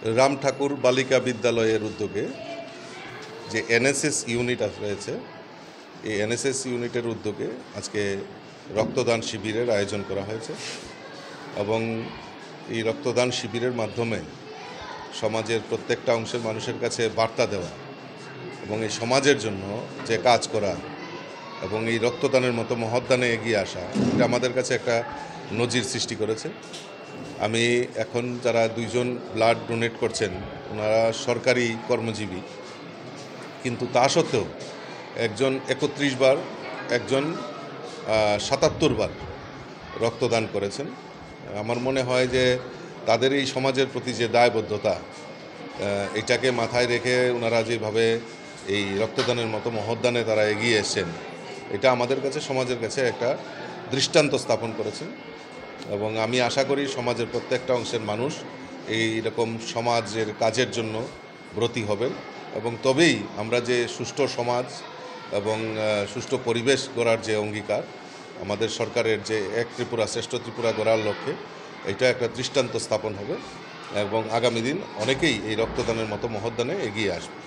রাম ঠাকুর বালিকা বিদ্যালয়ের উদ্যোগে যে এনএসএস ইউনিট রয়েছে, এই এনএসএস ইউনিটের উদ্যোগে আজকে রক্তদান শিবিরের আয়োজন করা হয়েছে এবং এই রক্তদান শিবিরের মাধ্যমে সমাজের প্রত্যেকটা অংশের মানুষের কাছে বার্তা দেওয়া এবং এই সমাজের জন্য যে কাজ করা এবং এই রক্তদানের মতো মহৎদানে এগিয়ে আসা, এটা আমাদের কাছে একটা নজির সৃষ্টি করেছে। আমি এখন যারা দুইজন ব্লাড ডোনেট করছেন ওনারা সরকারি কর্মজীবী, কিন্তু তা সত্ত্বেও একজন ৩১ বার, একজন ৭৭ বার রক্তদান করেছেন। আমার মনে হয় যে তাদের এই সমাজের প্রতি যে দায়বদ্ধতা, এটাকে মাথায় রেখে ওনারা যেভাবে এই রক্তদানের মতো মহৎদানে তারা এগিয়ে এসেছেন, এটা আমাদের কাছে, সমাজের কাছে একটা দৃষ্টান্ত স্থাপন করেছেন এবং আমি আশা করি সমাজের প্রত্যেকটা অংশের মানুষ এই রকম সমাজের কাজের জন্য ব্রতী হবেন এবং তবেই আমরা যে সুষ্ঠু সমাজ এবং সুষ্ঠু পরিবেশ গড়ার যে অঙ্গীকার আমাদের সরকারের, যে এক ত্রিপুরা শ্রেষ্ঠ ত্রিপুরা গড়ার লক্ষ্যে, এটা একটা দৃষ্টান্ত স্থাপন হবে এবং আগামী দিন অনেকেই এই রক্তদানের মতো মহৎদানে এগিয়ে আসবে।